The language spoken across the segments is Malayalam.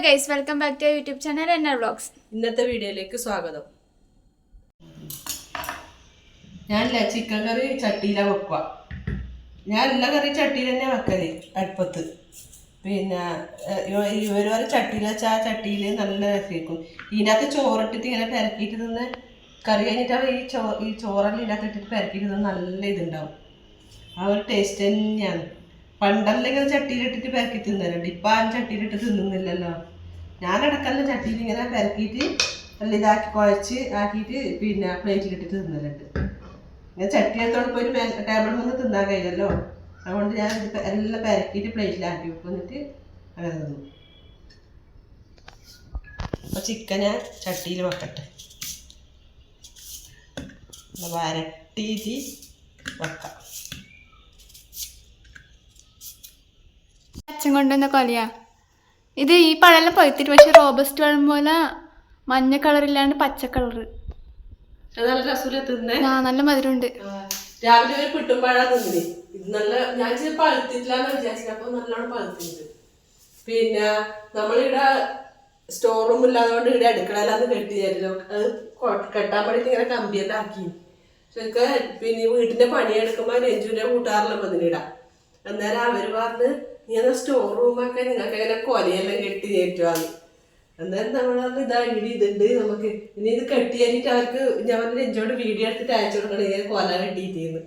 Guys, welcome back to YouTube channel എന്നെ വ്ളോഗ്സ്. ഇന്നത്തെ വീഡിയോയിലേക്ക് സ്വാഗതം. ഞാനില്ല ചിക്കൻ കറി ചട്ടിയിലാണ് വെക്കുക. ഞാൻ എല്ലാ കറി ചട്ടിയിൽ തന്നെ വെക്കല് അടുപ്പത്ത്. പിന്നെ ഇവർ വരെ ചട്ടിയിൽ വെച്ചാൽ ആ ചട്ടിയിൽ നല്ല രസിക്കും. ഇതിനകത്ത് ചോറിട്ടിട്ട് ഇങ്ങനെ പെരക്കിയിട്ട് നിന്ന് കറി കഴിഞ്ഞിട്ടാണ് ഈ ചോറെല്ലാം ഇതിനകത്ത് ഇട്ടിട്ട് പെരക്കിയിട്ട് നിന്ന് നല്ല ഇതുണ്ടാവും. ആ ഒരു ടേസ്റ്റ് തന്നെയാണ്. പണ്ടെല്ലാം ഇങ്ങനെ ചട്ടിയിലിട്ടിട്ട് പെരക്കി തിന്നലുണ്ട്. ഇപ്പം ആ ചട്ടിയിലിട്ട് തിന്നുന്നില്ലല്ലോ. ഞാനിടക്കെല്ലാം ചട്ടിയിൽ ഇങ്ങനെ പെരക്കിയിട്ട് എല്ലാം ഇതാക്കി കുഴച്ച് ആക്കിയിട്ട് പിന്നെ പ്ലേറ്റിലിട്ടിട്ട് തിന്നലുണ്ട്. ഇങ്ങനെ ചട്ടി എടുത്തോണ്ട് പോയിട്ട് ടേബിളിൽ നിന്ന് തിന്നാൻ കഴിയില്ലല്ലോ. അതുകൊണ്ട് ഞാൻ എല്ലാം പെരക്കിയിട്ട് പ്ലേറ്റിലാക്കി വെക്കും. എന്നിട്ട് അങ്ങനെ തിന്നു. അപ്പോൾ ചിക്കനെ ചട്ടിയിൽ വെക്കട്ടെ, വരട്ടിയിട്ട് വെക്കാം. അച്ഛൻ കൊണ്ടുവന്ന കൊലയാ ഇത്. ഈ പഴമെല്ലാം പഴുത്തിട്ട്, പക്ഷെ റോബസ്റ്റ് പഴം പോലെ മഞ്ഞ കളറില്ലാണ്ട് പച്ച കളറ്. നല്ല രസമില്ല തിന്നേ. നല്ല മധുരമുണ്ട്. രാവിലെ ഒരു പിട്ടുംപഴ തിന്നിന്. ഇത് നല്ല ഞാൻ പഴുത്തിട്ടില്ലാന്ന് വിചാരിച്ചത്. അപ്പൊ നല്ലോണം പഴുത്തിട്ടുണ്ട്. പിന്നെ നമ്മളിവിടെ സ്റ്റോർ റൂം ഇല്ലാതുകൊണ്ട് ഇവിടെ അടുക്കളയിലാന്ന് കെട്ടിയായിരുന്നു. അത് കെട്ടാൻ വേണ്ടിട്ട് ഇങ്ങനെ കമ്പിയെല്ലാം ആക്കി. പക്ഷെ പിന്നെ വീട്ടിന്റെ പണിയെടുക്കുമ്പോ രഞ്ജുവിന്റെ കൂട്ടുകാരെല്ലാം വന്നിടാ. അന്നേരം അവര് പറഞ്ഞ് ഇങ്ങനെ സ്റ്റോർ റൂമൊക്കെ നിങ്ങൾക്ക് ഇങ്ങനെ കൊലയെല്ലാം കെട്ടി കയറ്റുവാന്ന്. അന്നേരം നമ്മളന്ന് ഇതാ ഇവിടെ ഇതുണ്ട് നമുക്ക്. ഇനി ഇത് കെട്ടി കഴിഞ്ഞിട്ട് അവർക്ക് ഞാൻ രഞ്ജോട് വീഡിയോ എടുത്തിട്ട് അയച്ചു കൊടുക്കണം. ഇങ്ങനെ കൊല കെട്ടിയിട്ടേന്ന്.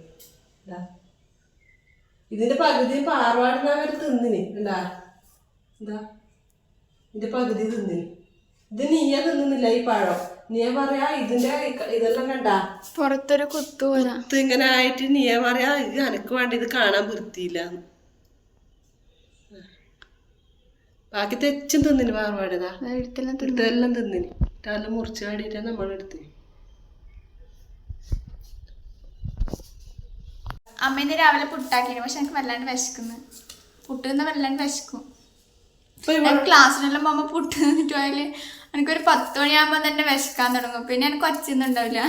ഇതിന്റെ പകുതി പാറവാടുന്ന അവർ തിന്നിന്. എന്താ എന്താ ഇതിന്റെ പകുതി തിന്നിന്. ഇത് നീയാ തിന്നുന്നില്ല ഈ പഴം. നീയാ പറയാ ഇതിന്റെ ഇതെല്ലാം കണ്ടാ പുറത്തൊരു കുത്തു ഇങ്ങനെ ആയിട്ട് നീയാ പറയാ എനക്ക് വേണ്ടി ഇത് കാണാൻ വൃത്തിയില്ലാന്ന്. ബാക്കി തെച്ചും തിന്നിന് പാറവാടതാ ഇതെല്ലാം തിന്നിന്. ഇതെല്ലാം മുറിച്ച് കാടിയിട്ടാ നമ്മളെടുത്ത്. അമ്മേന്ന് രാവിലെ പുട്ടാക്കിന്. പക്ഷെ എനിക്ക് വല്ലാണ്ട് വിശക്കുന്നു. പുട്ട് തിന്നാ വല്ലാണ്ട് വിശക്കും. ക്ലാസ്സിനെല്ലാം പോകുമ്പോ പുട്ട് തിന്നിട്ട് പോയാല് എനിക്കൊരു 10 മണിയാകുമ്പോ തന്നെ വിശക്കാൻ തുടങ്ങും. പിന്നെ എനിക്ക് ഒച്ചയൊന്നുണ്ടാവില്ല.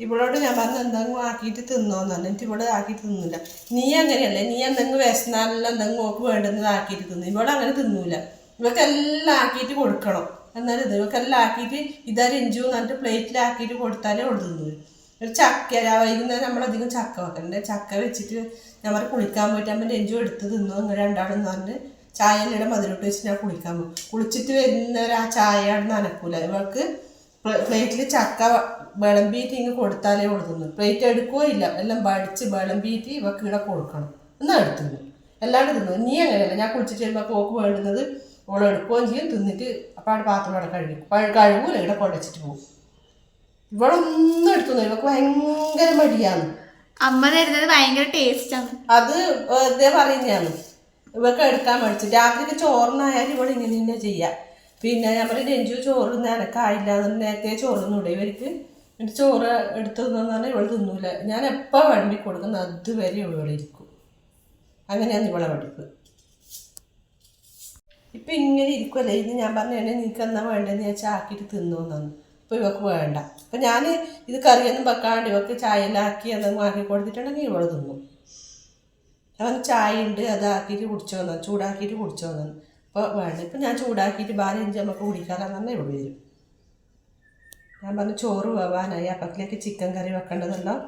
ഇവളോട് ഞാൻ പറഞ്ഞ എന്തെങ്കിലും ആക്കിയിട്ട് തിന്നോന്ന് പറഞ്ഞു. എനിക്ക് ഇവിടെ ആക്കിയിട്ട് തിന്നില്ല. നീ അങ്ങനെയല്ലേ, നീ എന്തെങ്കിലും വിശന്നാലെല്ലാം എന്തെങ്കിലും നോക്ക് വേണ്ടുന്നത് ആക്കിയിട്ട് തിന്നു. ഇവിടെ അങ്ങനെ തിന്നൂല. ഇവക്കെല്ലാം ആക്കിയിട്ട് കൊടുക്കണം. എന്നാലും ഇത് ഇവക്കെല്ലാം ആക്കിയിട്ട് ഇതാ രഞ്ജു എന്ന് പറഞ്ഞിട്ട് പ്ലേറ്റിലാക്കിയിട്ട് കൊടുത്താലേ അവൾ തിന്നൂ. ഒരു ചക്ക വൈകുന്നേരം നമ്മളധികം ചക്ക വെക്കലുണ്ട്. ചക്ക വെച്ചിട്ട് ഞാൻ പറഞ്ഞ് കുളിക്കാൻ പോയിട്ട് അമ്മ രഞ്ജു എടുത്ത് തിന്നു. ഇങ്ങനെ രണ്ടാളെന്ന് പറഞ്ഞ് ചായയുടെ മധുരട്ട് വെച്ച് ഞാൻ കുളിക്കാൻ പോകും. കുളിച്ചിട്ട് വരുന്നവർ ആ ചായയാണെന്ന് അനക്കൂല. ഇവൾക്ക് പ്ലേറ്റിൽ ചക്ക വിളമ്പീറ്റ് ഇങ്ങ് കൊടുത്താലേ കൊടുത്തുന്നു. പ്ലേറ്റ് എടുക്കുകയോ ഇല്ല. എല്ലാം പഠിച്ച് വിളമ്പീറ്റ് ഇവക്ക് ഇവിടെ കൊടുക്കണം. എന്നാൽ എടുത്തുന്നു. എല്ലാവരും തിന്നു. നീ അങ്ങനെയല്ല. ഞാൻ കുളിച്ചിട്ട് വരുമ്പോൾ കോക്ക് വേണ്ടുന്നത് ഓൾ എടുക്കുകയും ചെയ്യും. തിന്നിട്ട് അപ്പം അവിടെ പാത്രം അവിടെ കഴുകൂല. ഇവിടെ കൊണ്ടച്ചിട്ട് പോകും. ഇവളൊന്നും എടുത്തുന്നു. ഇവക്ക് ഭയങ്കര മടിയാണ്. അമ്മ തരുന്നത് ഭയങ്കര ടേസ്റ്റാണ്. അത് ഇതേ പറയുന്നതാണ്. ഇവക്ക് എടുക്കാൻ മടിച്ചു. രാത്രിക്ക് ചോറിനായാലും ഇവിടെ ഇങ്ങനെ തന്നെ ചെയ്യാം. പിന്നെ ഞാൻ പറയും രഞ്ജു ചോറ് നിനക്കായില്ല എന്ന് നേരത്തെ ചോറൊന്നുമില്ല ഇവർക്ക്. എന്നിട്ട് ചോറ് എടുത്തു തിന്നാന്ന് ഇവൾ തിന്നൂല. ഞാൻ എപ്പോൾ വണ്ടി കൊടുക്കുന്ന അതുവരെ ഇവിടെ ഇരിക്കും. അങ്ങനെയാണ് ഇവളെ പഠിപ്പ്. ഇപ്പം ഇങ്ങനെ ഇരിക്കുമല്ലേ. ഇത് ഞാൻ പറഞ്ഞേ നിനക്ക് എന്നാ വേണ്ടതെന്ന് ഞാൻ ചാക്കിയിട്ട് തിന്നോന്നു. ഇപ്പോൾ ഇവക്ക് വേണ്ട. അപ്പം ഞാൻ ഇത് കറിയൊന്നും വെക്കാണ്ട് ഇവക്ക് ചായയെല്ലാം ആക്കി എന്തെങ്കിലും ആക്കി കൊടുത്തിട്ടുണ്ടെങ്കിൽ ഇവൾ തിന്നും. അവൻ ചായ ഉണ്ട് അതാക്കിയിട്ട് കുടിച്ചു വന്നു, ചൂടാക്കിയിട്ട് കുടിച്ചു വന്നു. അപ്പോൾ വേണ്ട. ഇപ്പം ഞാൻ ചൂടാക്കിയിട്ട് ബാലഞ്ച് നമുക്ക് കുടിക്കാമെന്ന് പറഞ്ഞാൽ ഇവിടെ വരും. ഞാൻ പറഞ്ഞു ചോറ് വേവാനായി. അപ്പത്തിലേക്ക് ചിക്കൻ കറി വെക്കേണ്ടതെല്ലാം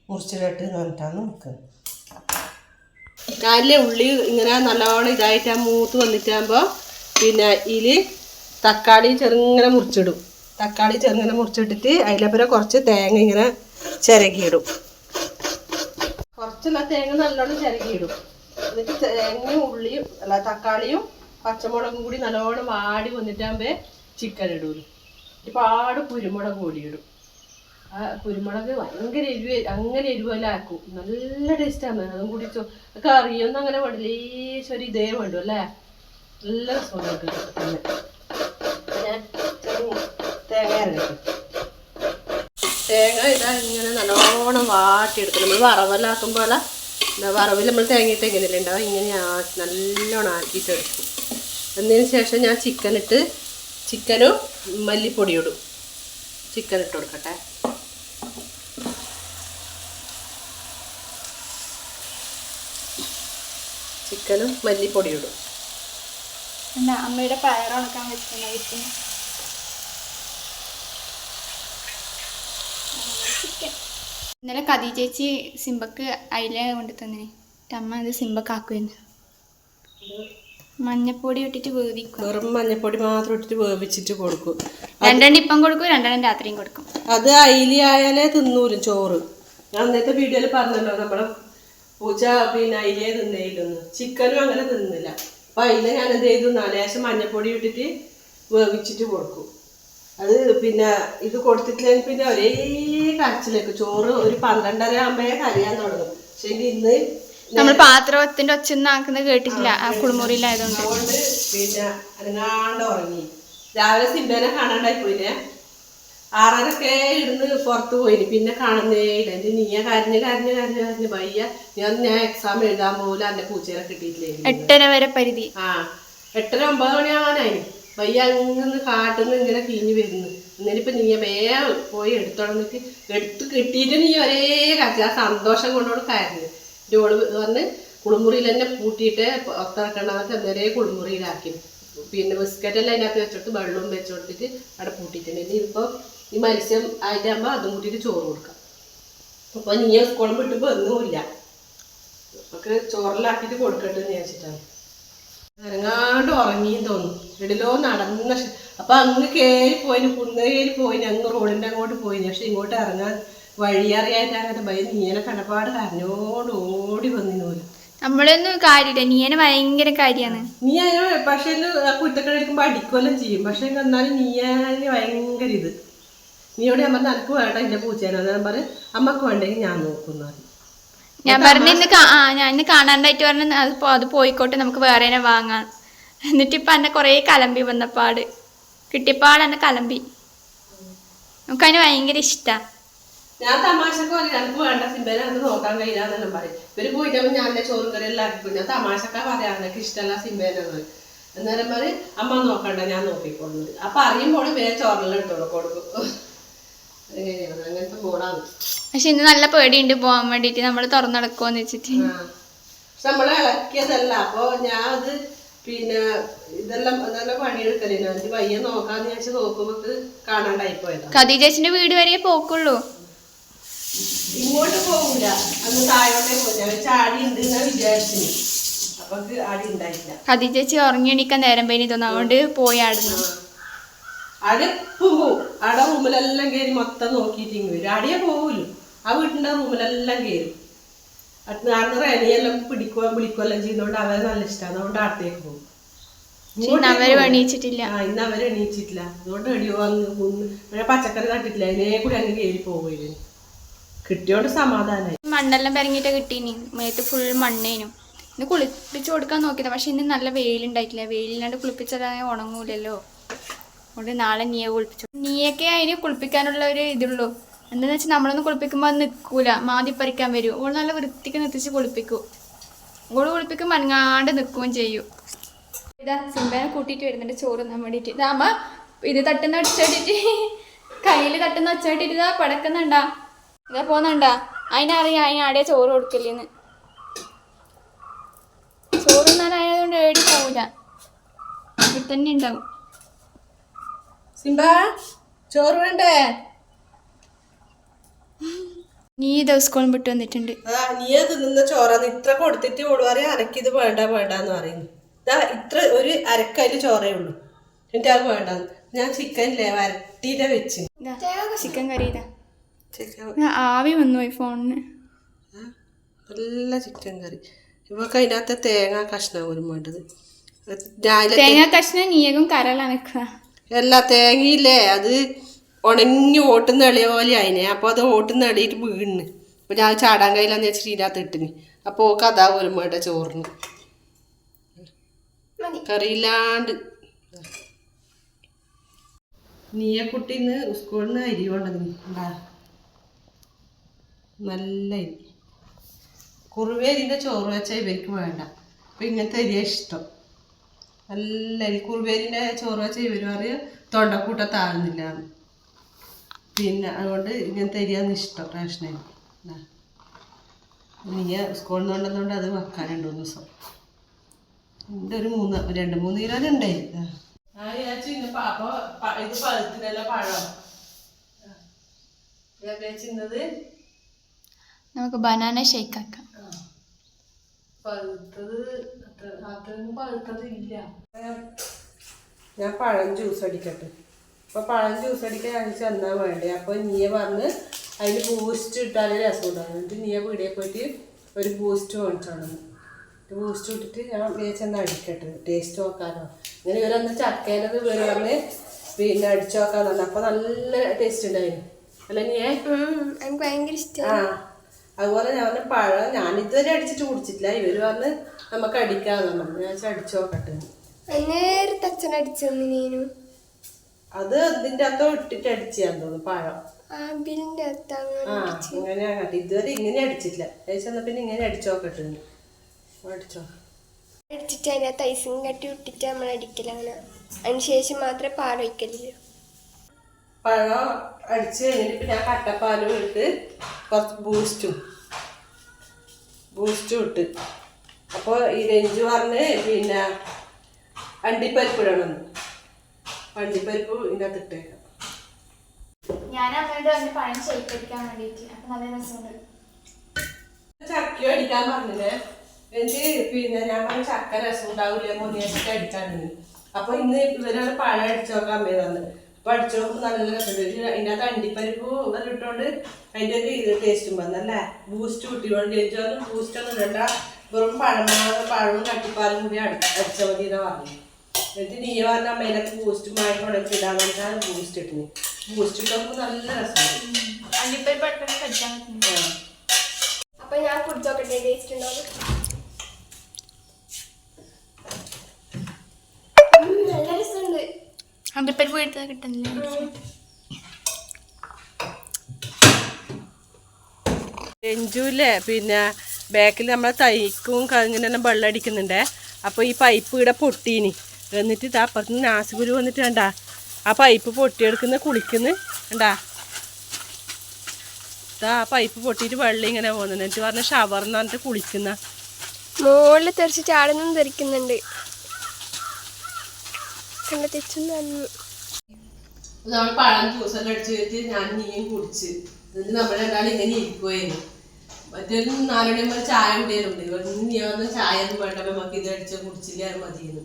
മുറിച്ചിട്ട് എന്ന് പറഞ്ഞിട്ടാണ് നിൽക്കുന്നത്. ഞാനില്ലേ ഉള്ളി ഇങ്ങനെ നല്ലോണം ഇതായിട്ട് ആ മൂത്ത് വന്നിട്ടാകുമ്പോൾ പിന്നെ ഇതിൽ തക്കാളി ചെറുങ്ങനെ മുറിച്ചിടും. തക്കാളി ചെറുങ്ങനെ മുറിച്ചിട്ടിട്ട് അതിലപ്പുറം കുറച്ച് തേങ്ങ ഇങ്ങനെ ചിരകിയിടും. കുറച്ചുള്ള തേങ്ങ നല്ലോണം ചിരകിയിടും. എന്നിട്ട് തേങ്ങയും ഉള്ളിയും അല്ല തക്കാളിയും പച്ചമുളകും കൂടി നല്ലോണം വാടി വന്നിട്ടാകുമ്പോൾ ചിക്കൻ ഇടൂല. ഒരുപാട് കുരുമുളക് പൊടിയിടും. ആ കുരുമുളക് ഭയങ്കര അങ്ങനെ എരിവെല്ലാം ആക്കും. നല്ല ടേസ്റ്റാണ്. അതും കൂടി കറിയൊന്നും അങ്ങനെ വേണ്ട. ലേശം ഇതേ വേണ്ടു അല്ലേ. നല്ല രസമാണ്. ഞാൻ തേങ്ങ ഇറങ്ങിക്കും. തേങ്ങ ഇതാ ഇങ്ങനെ നല്ലോണം വാട്ടിയെടുക്കും. നമ്മൾ വറവലാക്കുമ്പോൾ വറവിൽ നമ്മൾ തേങ്ങയിട്ട് എങ്ങനെയല്ലേ ഉണ്ടാവും ഇങ്ങനെ നല്ലോണം ആക്കിയിട്ടെടുക്കും. എന്നതിന് ശേഷം ഞാൻ ചിക്കനും മല്ലിപ്പൊടി ഇടും. ചിക്കൻ ഇട്ട് കൊടുക്കട്ടെ. ചിക്കനും മല്ലിപ്പൊടി ഇടും. എന്താ അമ്മയുടെ പയർ ഉണക്കാൻ വെച്ചിട്ടുണ്ടായിരിക്കുന്നു. ചിക്കൻ ഇന്നലെ കദി ചേച്ചി സിംബക്ക് അയില കൊണ്ട് തന്നിന്. അമ്മ അത് സിംബക്ക് ആക്കുമായിരുന്നു. മഞ്ഞപ്പൊടി ഇട്ടിട്ട് വേവിക്കും. വെറും മഞ്ഞപ്പൊടി മാത്രം ഇട്ടിട്ട് വേവിച്ചിട്ട് കൊടുക്കും. 2 എണ്ണം ഇപ്പം കൊടുക്കും, 2 എണ്ണം രാത്രിയും കൊടുക്കും. അത് അയിലി ആയാലേ തിന്നൂരും ചോറ്. ഞാൻ അന്നത്തെ വീഡിയോയിൽ പറഞ്ഞല്ലോ നമ്മളെ പൂച്ച പിന്നെ അയിലേ തിന്നേയില്ലെന്ന്. ചിക്കനും അങ്ങനെ തിന്നില്ല. അപ്പം അയില ഞാൻ എന്ത് ചെയ്തു, ലേശം മഞ്ഞപ്പൊടി ഇട്ടിട്ട് വേവിച്ചിട്ട് കൊടുക്കും. അത് പിന്നെ ഇത് കൊടുത്തിട്ടില്ലെങ്കിൽ പിന്നെ ഒരേ കരച്ചിലേക്ക് ചോറ് ഒരു 12:30 ആകുമ്പോഴേ കരയാൻ തുടങ്ങും. പക്ഷെ ഇന്ന് നമ്മൾ പാത്രത്തിന്റെ ഒച്ചൊന്നും ആക്കുന്നത് കേട്ടിട്ടില്ല, ആ കുളിമുറിയിലായതുകൊണ്ട്. അതുകൊണ്ട് പിന്നെ അനങ്ങാണ്ട് ഉറങ്ങി. രാവിലെ സിംബേനെ കാണാണ്ടായി പോയില്ലേ. 6:30 ഇരുന്ന് പുറത്ത് പോയിന്. പിന്നെ കാണുന്നേ ഇല്ല. എൻ്റെ നീയെ കരഞ്ഞ് വയ്യ. ഞാൻ എക്സാം എഴുതാൻ പോലും എൻ്റെ പൂച്ചേനെ കിട്ടിയിട്ടില്ലേ. 8:30 വരെ പരിധി. 8:30 9 മണിയാവാനായി. വയ്യ അങ്ങ് കാട്ടുന്ന് ഇങ്ങനെ കിഞ്ഞ് വരുന്നു. എന്നിട്ടിപ്പോ നീയെ വേഗം പോയി എടുത്തോളന്നിട്ട് എടുത്ത് കിട്ടിയിട്ട് നീ ഒരേ കരച്ച്. ആ സന്തോഷം കൊണ്ടോട് കരഞ്ഞു. ഓള് വന്ന് കുളിമുറിയിൽ തന്നെ പൂട്ടിയിട്ട് പുറത്തിറക്കണമെന്നിട്ട് അന്നേരേ കുളിമുറിയിലാക്കി. പിന്നെ ബിസ്ക്കറ്റെല്ലാം അതിനകത്ത് വെച്ചോട്ട് വെള്ളവും വെച്ച് കൊടുത്തിട്ട് അവിടെ പൂട്ടിയിട്ടുണ്ട്. ഇതിപ്പോൾ ഈ മത്സ്യം ആയിട്ടാകുമ്പോൾ അതും കൂട്ടിയിട്ട് ചോറ് കൊടുക്കാം. അപ്പോൾ നീ സ്കൂളും വിട്ടുമ്പോൾ ഒന്നുമില്ല. നമുക്ക് ചോറിലാക്കിയിട്ട് കൊടുക്കട്ടെന്ന് വിചാരിച്ചിട്ടാണ്. അനങ്ങാണ്ട് ഉറങ്ങിയെന്ന് തോന്നുന്നു. എടിലോ നടന്ന അപ്പൊ അങ്ങ് കയറിപ്പോയിന്, കയറിപ്പോയിന്, അങ്ങ് റോഡിൻ്റെ അങ്ങോട്ട് പോയിന്. പക്ഷെ ഇങ്ങോട്ട് ഇറങ്ങാൻ വഴിയറിയായിട്ട് അങ്ങനെ ഭയം. നീയനെ കണ്ടപ്പാട് കരഞ്ഞോണ്ട് ഓടി വന്നിന് പോലും. നമ്മളൊന്നും കാര്യമില്ല, നീയനെ ഭയങ്കര കാര്യമാണ്. നീ അതിന് പക്ഷേ കുറ്റക്കട എടുക്കുമ്പോ അടിക്കുവെല്ലാം ചെയ്യും. പക്ഷെ എന്നാലും നീയന് ഭയങ്കര ഇത്. നീയോട് ഞാൻ പറഞ്ഞ എനിക്ക് വേണ്ട എന്റെ പൂച്ചേനെ. ഞാൻ പറയും അമ്മക്ക് വേണ്ടെങ്കിൽ ഞാൻ നോക്കുന്ന. ഞാൻ പറഞ്ഞു ഞാൻ ഇന്ന് കാണാണ്ടായിട്ട് പറഞ്ഞു അത് പോയിക്കോട്ടെ, നമുക്ക് വേറെ വാങ്ങാം. എന്നിട്ടിപ്പം എന്നെ കുറേ കലമ്പി വന്നപ്പാട് കിട്ടിയപ്പാട് എന്നെ കലമ്പി. നമുക്കതിന് ഭയങ്കര ഇഷ്ടമാണ്. ഞാൻ തമാശക്ക് പറയും എനിക്ക് വേണ്ട സിംബേനെ അത് നോക്കാൻ കഴിയില്ലാന്നെല്ലാം പറയും. ഇവര് പോയിട്ടാകുമ്പോൾ ഞാൻ എൻ്റെ ചോറും കറി എല്ലാം ആക്കിപ്പോയി. ഞാൻ തമാശക്കാ പറയാം എനിക്ക് ഇഷ്ടമല്ല സിംബേനെ. അന്നേരം പറയും അമ്മ നോക്കണ്ട ഞാൻ നോക്കിക്കൊള്ളുന്നത്. അപ്പൊ അറിയുമ്പോൾ വേറെ ചോറെല്ലാം എടുത്തോളൂ കൊടുക്കും. അങ്ങനത്തെ മോളാണ്. പക്ഷെ ഇന്ന് നല്ല പേടിയുണ്ട് പോകാൻ വേണ്ടിട്ട്, നമ്മൾ തുറന്നടക്കുമെന്ന് വെച്ചിട്ട്. പക്ഷെ നമ്മളെ ഇളക്കിയതല്ല. അപ്പൊ ഞാൻ അത് പിന്നെ ഇതെല്ലാം നല്ല പണിയെടുക്കലേ. എനിക്ക് പയ്യെ നോക്കാന്ന് വിചാരിച്ച് നോക്കുമ്പോ കാണാണ്ടായി പോയതാ. കദി ചേച്ചിന്റെ വീട് വരെ പോക്കുള്ളൂ, ഇങ്ങോട്ട് പോകൂല. അന്ന് താഴോട്ടേ പോയി. ഞാൻ ചാടി ഉണ്ട് എന്നാ വിചാരിച്ചിന്. അപ്പൊ ആടി ഉണ്ടായില്ല. കദി ചേച്ചി ഉറങ്ങി എണീക്കാൻ നേരം പേനി തോന്നുന്നു, അതുകൊണ്ട് പോയി ആടുന്നു. അവിടെ പോവും. അവിടെ റൂമിലെല്ലാം കയറി മൊത്തം നോക്കിയിട്ട് ഇങ്ങ് വരും. അടിയെ പോകൂലു. ആ വീട്ടിന്റെ റൂമിലെല്ലാം കയറും. അന്ന് റെനിയെല്ലാം വിളിക്കുവെല്ലാം ചെയ്യുന്നതുകൊണ്ട് അവരെ നല്ല ഇഷ്ടമാണ്. അതുകൊണ്ട് അടുത്തേക്ക് പോകും. അവര് എണീച്ചിട്ടില്ല. ഇന്ന് അവര് എണീച്ചിട്ടില്ല. അതുകൊണ്ട് എടിയോ അങ്ങ് പച്ചക്കറി തട്ടിട്ടില്ല. അതിനെ കൂടി അങ്ങ് കയറി പോവുകയും കിട്ടിയോണ്ട് സമാധാനമായി. മണ്ണെല്ലാം പെരങ്ങിട്ട് കിട്ടീനി, മേത്ത് ഫുൾ മണ്ണേനും. ഇന്ന് കുളിപ്പിച്ച് കൊടുക്കാൻ നോക്കിയതാ. പക്ഷെ ഇന്ന് നല്ല വെയിലുണ്ടായിട്ടില്ല. വെയിലില്ലാണ്ട് കുളിപ്പിച്ചാൽ ഉണങ്ങൂലല്ലോ. അതുകൊണ്ട് നാളെ നീയെ കുളിപ്പിച്ചു. നീയൊക്കെ അതിന് കുളിപ്പിക്കാനുള്ള ഒരു ഇതുള്ളൂ. എന്താണെന്ന് വെച്ചാൽ നമ്മളൊന്നും കുളിപ്പിക്കുമ്പോൾ അത് നിൽക്കൂല, മാതി പറിക്കാൻ വരും. ഓൾ നല്ല വൃത്തിക്ക് നിർത്തിച്ച് കുളിപ്പിക്കും. ഓള് കുളിപ്പിക്കും മണങ്ങാണ്ട് നിൽക്കുകയും ചെയ്യും. ഇതാ സിംബേനെ കൂട്ടിയിട്ട് വരുന്നുണ്ട് ചോറ് തിന്നാൻ വേണ്ടിയിട്ട്. ഇതാകുമ്പോൾ ഇത് തട്ടുന്ന ഒച്ചോട്ടിട്ട് കയ്യിൽ തട്ടുന്ന ഒച്ചോട്ടിട്ട് ഇതാ പടക്കുന്നുണ്ടാ, ഇതാ പോകുന്നുണ്ടാ. അതിനറിയാം അതിനാടെ ചോറ് കൊടുക്കില്ലെന്ന്. ചോറ് തിന്നാനായതുകൊണ്ട് ഏടി പോവില്ല, ഇവിടെ തന്നെ ഉണ്ടാവും. സിംബ ചോറ് വേണ്ടേ? നീ ദിവസം വിട്ട് വന്നിട്ടുണ്ട്. നീ തിന്നുന്ന ചോറാന്ന് ഇത്ര കൊടുത്തിട്ട് ഓടുവാറേ അരക്കിത് വേണ്ട വേണ്ടെന്ന് പറയുന്നു. ഇതാ ഇത്ര ഒരു അരക്കയില് ചോറേ ഉള്ളൂ. എന്നിട്ട് അത് വേണ്ടെന്ന്. ഞാൻ ചിക്കനില്ലേ വരട്ടിയിട്ടേ വെച്ച്. ചിക്കൻ കറി ഇതാ ആവി വന്നു പോയി ഫോണിന്. നല്ല ചിക്കൻ കറി. ഇവക്ക് അതിനകത്ത് തേങ്ങ കഷ്ണം പോലും വേണ്ടത്. തേങ്ങ കഷ്ണം നീയകും കരളാണ്. എല്ലാ തേങ്ങയില്ലേ അത് ഉണങ്ങി ഓട്ടുന്ന എളിയ പോലെ അതിനെ. അപ്പോൾ അത് ഓട്ടുന്ന എളിയിട്ട് വീണ്. അപ്പോൾ ഞാൻ ചാടാൻ കഴിയില്ലെന്ന് വെച്ചിട്ട് ഇതിനകത്ത് ഇട്ടിന്. അപ്പോൾ ഓക്ക് അതാ പോലും വേണ്ട ചോറിന്. കറിയില്ലാണ്ട് നീയെ കുട്ടീന്ന് സ്കൂളിൽ നിന്ന് അരി കൊണ്ടുവന്നിട്ടുണ്ടാ. നല്ല അരി. കുറുവേരിൻ്റെ ചോറ് വെച്ചാൽ ഇവർക്ക് വേണ്ട. അപ്പം ഇങ്ങനത്തെ അരിയാ ഇഷ്ടം. നല്ല അരി. കുറുവേരിൻ്റെ ചോറ് വെച്ചാൽ ഇവർ പറയും തൊണ്ടക്കൂട്ടത്താകുന്നില്ല. പിന്നെ അതുകൊണ്ട് ഇങ്ങനത്തെ അരിയാണ് ഇഷ്ടം. റേഷനരി നീ സ്കൂളിൽ നിന്ന് കൊണ്ടുവന്നുകൊണ്ട് അത് വെക്കാൻ 2-3 ദിവസം. എൻ്റെ ഒരു 2-3 കിലോ ഉണ്ടായി. ഞാൻ വിചാരിച്ചു ഇന്ന് അപ്പൊ ഇത് പഴുത്തിനല്ല പഴം വിചാരിച്ചിരുന്നത് നമുക്ക് ബനാന ഷേക്ക് ആക്കാം. പഴുത്തത് അത്രയൊന്നും പഴുത്തതില്ല. ഞാൻ പഴം ജ്യൂസ് അടിക്കട്ടെ. അപ്പോൾ പഴം ജ്യൂസ് അടിക്കാൻ ഞാൻ ചെന്നാൽ വേണ്ടേ. അപ്പോൾ നീയെ പറഞ്ഞ് അതിൽ ബൂസ്റ്റ് ഇട്ടാലേ രസം ഉണ്ടാകും. എന്നിട്ട് നീയെ വീടിയെ പോയിട്ട് ഒരു ബൂസ്റ്റ് മേടിച്ചോണം. ബൂസ്റ്റ് ഇട്ടിട്ട് ഞാൻ വേച്ചെന്ന് അടിക്കട്ടെ, ടേസ്റ്റ് നോക്കാനോ. ഇങ്ങനെ ഇവരൊന്ന് ചക്കേനത് ഇവർ പറഞ്ഞ് പിന്നെ അടിച്ചു നോക്കാന്ന് പറഞ്ഞു. അപ്പോൾ നല്ല ടേസ്റ്റ് ഉണ്ടായിരുന്നു അല്ല നീയെ? എനിക്ക് ഭയങ്കര ഇഷ്ടം. ആ അതുപോലെ ഞാൻ പറഞ്ഞ പഴം ഞാനിതുവരെ അടിച്ചിട്ട് കുടിച്ചിട്ടില്ല. ഇവർ പറഞ്ഞ് നമുക്ക് അടിക്കാന്ന് പറഞ്ഞു. ഞാൻ അടിച്ചു നോക്കട്ടെ. അത് ഇതിന്റെ അകത്തോ ഇട്ടിട്ട് അടിച്ചാന്ന് തോന്നുന്നു പഴം. അങ്ങനെ ഇതുവരെ ഇങ്ങനെ അടിച്ചിട്ടില്ല. ഏകദേശം പിന്നെ ഇങ്ങനെ അടിച്ചു നോക്കട്ടെ. അടിച്ചോ അടിച്ചിട്ട് അതിനകത്ത് ഐസും കട്ടി ഇട്ടിട്ട് നമ്മൾ അടിക്കല. അങ്ങനെ അതിനുശേഷം മാത്രമേ പാൽ ഒഴിക്കലില്ല. പഴം അടിച്ച് കഴിഞ്ഞിട്ട് പിന്നെ ഞാൻ കട്ടപ്പാലും ഇട്ട് കുറച്ച് ബൂസ്റ്റും ഇട്ട്. അപ്പോൾ ഈ രഞ്ജു പറഞ്ഞ് പിന്നെ അണ്ടിപ്പരിപ്പ് ഇടണമെന്ന്. അണ്ടിപ്പരിപ്പ് ഇതിൻ്റെ അകത്ത് ഇട്ടേക്കാം. ഞാൻ അമ്മയോട് വന്ന് പഴം ഷേക്ക് അടിക്കാൻ വേണ്ടിയിട്ട്. അപ്പം നല്ല രസമുണ്ട്. ചക്കയോ അടിക്കാൻ പറഞ്ഞില്ലേ എനിക്ക്. പിന്നെ ഞാൻ പറഞ്ഞ ചക്ക രസം ഉണ്ടാവില്ല മുനിയൊക്കെ അടിക്കാനുണ്ട്. അപ്പോൾ ഇന്ന് ഇവരാണ് പഴം അടിച്ചു നോക്കാൻ അമ്മയെ തന്ന്. അപ്പോൾ അടിച്ചു നോക്കുമ്പോൾ നല്ല രസമുണ്ട്. ഇതിൻ്റെ അകത്ത് അണ്ടിപ്പരിപ്പ് ഇട്ടുകൊണ്ട് അതിൻ്റെ ഒക്കെ ടേസ്റ്റും വന്നല്ലേ. ബൂസ്റ്റ് കുട്ടിയോട് ജയിച്ചാലും ബൂസ്റ്റൊന്നും ഇടണ്ട, വെറും പഴവും കട്ടിപ്പാലും കൂടി അടിച്ചാൽ മതി എന്നാ പറഞ്ഞു. എന്നിട്ട് നീ പറഞ്ഞ അമ്മയിലൊക്കെ ബൂസ്റ്റ് മായിക്കൊണ്ടൊക്കെ ഇടാൻ വേണ്ടിയിട്ടാണ് ബൂസ്റ്റ് ഇട്ടിന്. ബൂസ്റ്റ് ഇട്ടപ്പോൾ നല്ല രസമുണ്ട്. അണ്ടിപ്പരിപ്പ് പെട്ടെന്ന് കഴിക്കാൻ പറ്റും. അപ്പൊ ഞാൻ കുടിച്ചോക്കട്ടെ, ടേസ്റ്റ് ഉണ്ടാവും. നല്ല രസമുണ്ട്. അണ്ടിപ്പരിപ്പ് എടുത്താൽ കിട്ടുന്നില്ല. രഞ്ജുല്ലേ പിന്നെ ബാക്കിൽ നമ്മളെ തൈക്കും ഇങ്ങനെ വെള്ളം അടിക്കുന്നുണ്ടേ. അപ്പോൾ ഈ പൈപ്പ് ഇവിടെ പൊട്ടീനി. എന്നിട്ട് ഇത് അപ്പുറത്ത് നാസുഗുരു വന്നിട്ട് കണ്ടാ ആ പൈപ്പ് പൊട്ടിയെടുക്കുന്ന കുളിക്കുന്നു കണ്ടാ. ആ പൈപ്പ് പൊട്ടിയിട്ട് വെള്ളം ഇങ്ങനെ പോകുന്നുണ്ട്. എന്നിട്ട് പറഞ്ഞ ഷവർന്ന് പറഞ്ഞിട്ട് കുളിക്കുന്ന മുകളിൽ തെറിച്ച് ചാടുന്നും തെറിക്കുന്നുണ്ട്. കണ്ട തെച്ചു നമ്മൾ പഴം ജ്യൂസെല്ലാം അടിച്ചു വെച്ചിട്ട് ഞാൻ നീയും കുടിച്ച്. എന്നിട്ട് നമ്മൾ രണ്ടാളും ഇങ്ങനെ ഇരിക്കുമായിരുന്നു. മറ്റൊരു 4 മണിയാകുമ്പോൾ ചായ കുടിയാലുണ്ട്. നീ വന്ന് ചായ ഒന്നും വേണ്ട, നമുക്ക് ഇത് അടിച്ച് കുടിച്ചില്ല അത് മതിയെന്ന്.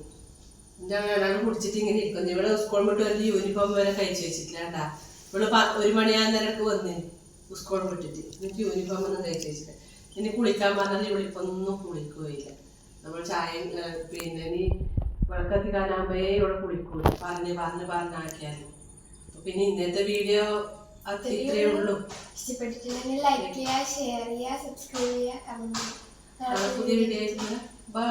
ഞാൻ രണ്ടാളും കുടിച്ചിട്ട് ഇങ്ങനെ ഇരിക്കുന്നു. ഇവിടെ സ്കൂൾ വിട്ട് വരെ യൂണിഫോം വരെ കഴിച്ചു വെച്ചിട്ടില്ല കേട്ടാ. ഇവിടെ 1 മണിയാകുന്നേരമൊക്കെ വന്നിന് സ്കൂൾ വിട്ടിട്ട്. എനിക്ക് യൂണിഫോം ഒന്നും കഴിച്ചു വെച്ചില്ല. ഇനി കുളിക്കാൻ പറഞ്ഞാൽ ഇവിടെ ഇപ്പം ഒന്നും കുളിക്കുകയില്ല. നമ്മൾ ചായ പിന്നെ ഇനി വിളക്കത്തിക്കാനാകുമ്പോഴേ ഇവിടെ കുളിക്കൂല. പറഞ്ഞാക്കിയാലും. പിന്നെ ഇന്നത്തെ വീഡിയോ അത്രയേ ഉള്ളൂ. ഇഷ്ടപ്പെട്ടിട്ടുണ്ടെങ്കിൽ ലൈക്ക് ചെയ്യുക, ഷെയർ ചെയ്യുക, സബ്സ്ക്രൈബ് ചെയ്യുക, കമന്റ് ചെയ്യുക. പുതിയ വീഡിയോ ആയിട്ട് ബൈ.